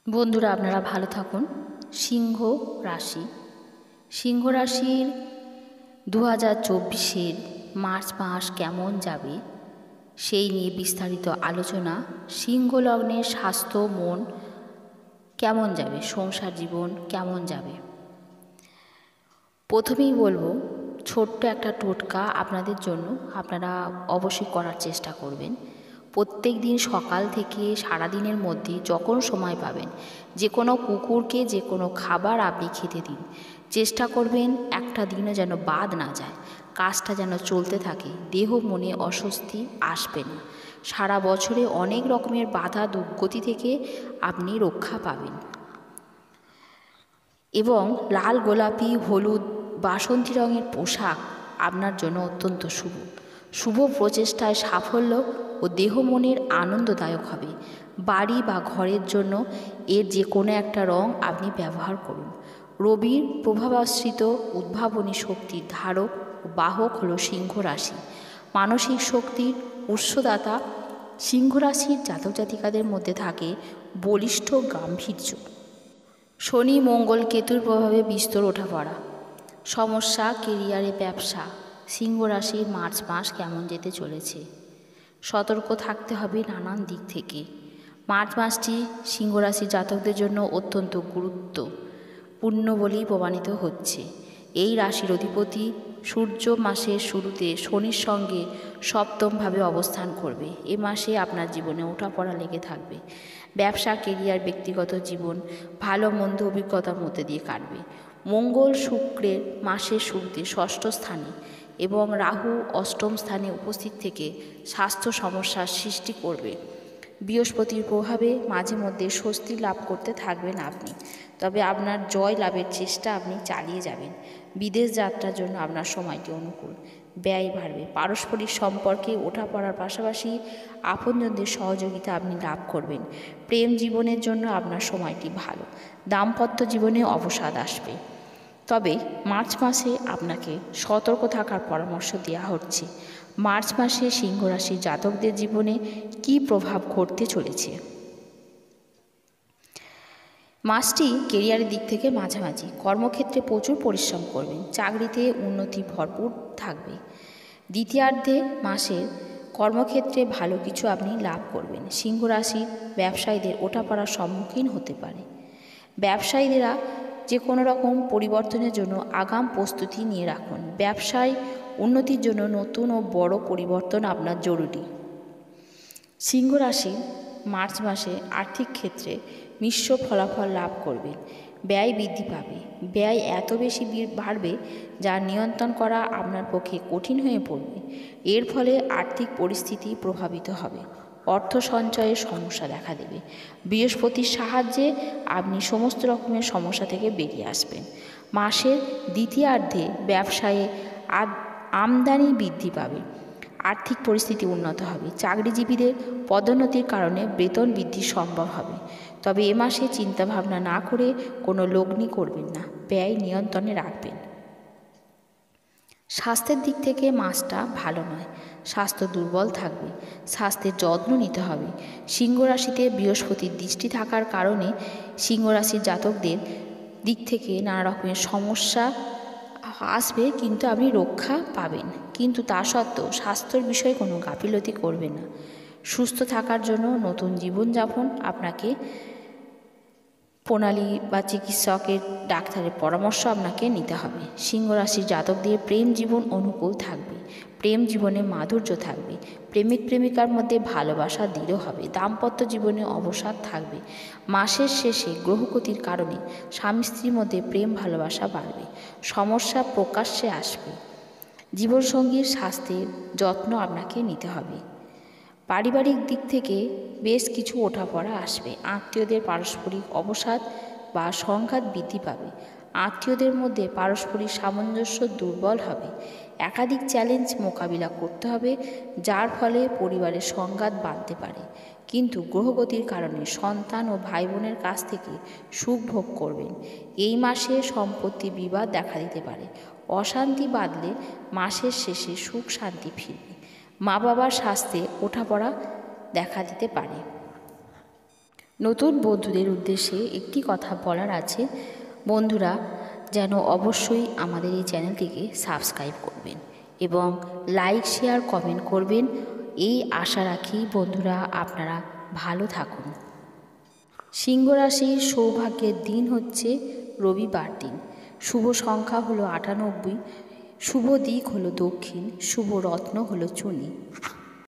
বন্ধুরা, আপনারা ভালো থাকুন। সিংহ রাশির 2024-এর মার্চ মাস কেমন যাবে সেই নিয়ে বিস্তারিত আলোচনা। সিংহ লগ্নের স্বাস্থ্য, মন কেমন যাবে, সংসার জীবন কেমন যাবে। প্রথমেই বলবো, ছোট্ট একটা টোটকা আপনাদের জন্য, আপনারা অবশ্যই করার চেষ্টা করবেন। প্রত্যেক দিন সকাল থেকে সারাদিনের মধ্যে যখন সময় পাবেন, যে কোনো কুকুরকে যে কোনো খাবার আপনি খেতে দিন। চেষ্টা করবেন একটা দিনও যেন বাদ না যায়, কাজটা যেন চলতে থাকে, দেহ মনে অস্বস্তি আসবে না। সারা বছরে অনেক রকমের বাধা দুর্গতি থেকে আপনি রক্ষা পাবেন। এবং লাল, গোলাপি, হলুদ, বাসন্তী রঙের পোশাক আপনার জন্য অত্যন্ত শুভ প্রচেষ্টায় সাফল্য ও দেহ মনের আনন্দদায়ক হবে। বাড়ি বা ঘরের জন্য এর যে কোনো একটা রং আপনি ব্যবহার করুন। রবির প্রভাবাশ্রিত উদ্ভাবনী শক্তির ধারক ও বাহক হল সিংহ রাশি। মানসিক শক্তির উৎসদাতা সিংহ রাশির জাতক জাতিকাদের মধ্যে থাকে বলিষ্ঠ গাম্ভীর্য। শনি, মঙ্গল, কেতুর প্রভাবে বিস্তর ওঠাপড়া, সমস্যা, কেরিয়ারে, ব্যবসা। সিংহ রাশির মার্চ মাস কেমন যেতে চলেছে, সতর্ক থাকতে হবে নানান দিক থেকে। মার্চ মাসটি সিংহ রাশির জাতকদের জন্য অত্যন্ত গুরুত্বপূর্ণ বলেই প্রমাণিত হচ্ছে। এই রাশির অধিপতি সূর্য মাসের শুরুতে শনির সঙ্গে সপ্তমভাবে অবস্থান করবে। এ মাসে আপনার জীবনে ওঠাপড়া লেগে থাকবে। ব্যবসা, কেরিয়ার, ব্যক্তিগত জীবন ভালো মন্দ অভিজ্ঞতার মধ্যে দিয়ে কাটবে। মঙ্গল শুক্রের মাসের শুরুতে ষষ্ঠ স্থানে এবং রাহু অষ্টম স্থানে উপস্থিত থেকে স্বাস্থ্য সমস্যার সৃষ্টি করবে। বৃহস্পতির প্রভাবে মাঝে মধ্যে স্বস্তি লাভ করতে থাকবেন আপনি, তবে আপনার জয় লাভের চেষ্টা আপনি চালিয়ে যাবেন। বিদেশ যাত্রার জন্য আপনার সময়টি অনুকূল। ব্যয় বাড়বে। পারস্পরিক সম্পর্কে ওঠাপড়ার পাশাপাশি আপনজনদের সহযোগিতা আপনি লাভ করবেন। প্রেম জীবনের জন্য আপনার সময়টি ভালো। দাম্পত্য জীবনে অবসাদ আসবে। তবে মার্চ মাসে আপনাকে সতর্ক থাকার পরামর্শ দেওয়া হচ্ছে। মার্চ মাসে সিংহ রাশির জাতকদের জীবনে কী প্রভাব ঘটতে চলেছে। মাসটি কেরিয়ারের দিক থেকে মাঝামাঝি। কর্মক্ষেত্রে প্রচুর পরিশ্রম করবেন। চাকরিতে উন্নতি ভরপুর থাকবে। দ্বিতীয়ার্ধে মাসের কর্মক্ষেত্রে ভালো কিছু আপনি লাভ করবেন। সিংহ রাশির ব্যবসায়ীদের ওঠাপড়ার সম্মুখীন হতে পারে। ব্যবসায়ীরা যে কোনো রকম পরিবর্তনের জন্য আগাম প্রস্তুতি নিয়ে রাখুন। ব্যবসায় উন্নতির জন্য নতুন ও বড় পরিবর্তন আপনার জরুরি। সিংহ রাশি মার্চ মাসে আর্থিক ক্ষেত্রে মিশ্র ফলাফল লাভ করবেন। ব্যয় বৃদ্ধি পাবে। ব্যয় এত বেশি বাড়বে যা নিয়ন্ত্রণ করা আপনার পক্ষে কঠিন হয়ে পড়বে। এর ফলে আর্থিক পরিস্থিতি প্রভাবিত হবে। অর্থ সঞ্চয়ের সমস্যা দেখা দেবে। বৃহস্পতির সাহায্যে আপনি সমস্ত রকমের সমস্যা থেকে বেরিয়ে আসবেন। মাসের দ্বিতীয়ার্ধে ব্যবসায়ে আমদানি বৃদ্ধি পাবে। আর্থিক পরিস্থিতি উন্নত হবে। চাকরিজীবীদের পদোন্নতির কারণে বেতন বৃদ্ধি সম্ভব হবে। তবে এ মাসে চিন্তাভাবনা না করে কোনো লগ্নি করবেন না। ব্যয় নিয়ন্ত্রণে রাখবেন। স্বাস্থ্যের দিক থেকে মাসটা ভালো নয়। স্বাস্থ্য দুর্বল থাকবে। স্বাস্থ্যের যত্ন নিতে হবে। সিংহ রাশিতে বৃহস্পতির দৃষ্টি থাকার কারণে সিংহ রাশির জাতকদের দিক থেকে নানা রকমের সমস্যা আসবে, কিন্তু আপনি রক্ষা পাবেন। কিন্তু তা সত্ত্বেও স্বাস্থ্যের বিষয়ে কোনো গাফিলতি করবেন না। সুস্থ থাকার জন্য নতুন জীবনযাপন আপনাকে প্রণালী বা চিকিৎসকের ডাক্তারের পরামর্শ আপনাকে নিতে হবে। সিংহ রাশির জাতকদের প্রেম জীবন অনুকূল থাকবে। প্রেম জীবনে মাধুর্য থাকবে। প্রেমিক প্রেমিকার মধ্যে ভালোবাসা দৃঢ় হবে। দাম্পত্য জীবনে অবসাদ থাকবে। মাসের শেষে গ্রহগতির কারণে স্বামী স্ত্রীর মধ্যে প্রেম ভালোবাসা বাড়বে। সমস্যা প্রকাশ্যে আসবে। জীবনসঙ্গীর স্বাস্থ্যের যত্ন আপনাকে নিতে হবে। পারিবারিক দিক থেকে বেশ কিছু ওঠাপড়া আসবে। আত্মীয়দের পারস্পরিক অবসাদ বা সংঘাত বৃদ্ধি পাবে। আত্মীয়দের মধ্যে পারস্পরিক সামঞ্জস্য দুর্বল হবে। একাধিক চ্যালেঞ্জ মোকাবিলা করতে হবে, যার ফলে পরিবারের সংঘাত বাড়তে পারে। কিন্তু গ্রহগতির কারণে সন্তান ও ভাই বোনের কাছ থেকে সুখ ভোগ করবেন। এই মাসে সম্পত্তি বিবাদ দেখা দিতে পারে। অশান্তি বাঁধলে মাসের শেষে সুখ শান্তি ফিরবে। মা বাবার স্বাস্থ্যে ওঠাপড়া দেখা দিতে পারে। নতুন বন্ধুদের উদ্দেশ্যে একটি কথা বলার আছে, বন্ধুরা যেন অবশ্যই আমাদের এই চ্যানেলটিকে সাবস্ক্রাইব করবেন এবং লাইক শেয়ার কমেন্ট করবেন। এই আশা রাখি বন্ধুরা আপনারা ভালো থাকুন। সিংহ রাশির সৌভাগ্যের দিন হচ্ছে রবিবার দিন। শুভ সংখ্যা হলো 98, শুভ দিক হলো দক্ষিণ, শুভ রত্ন হলো চুনি।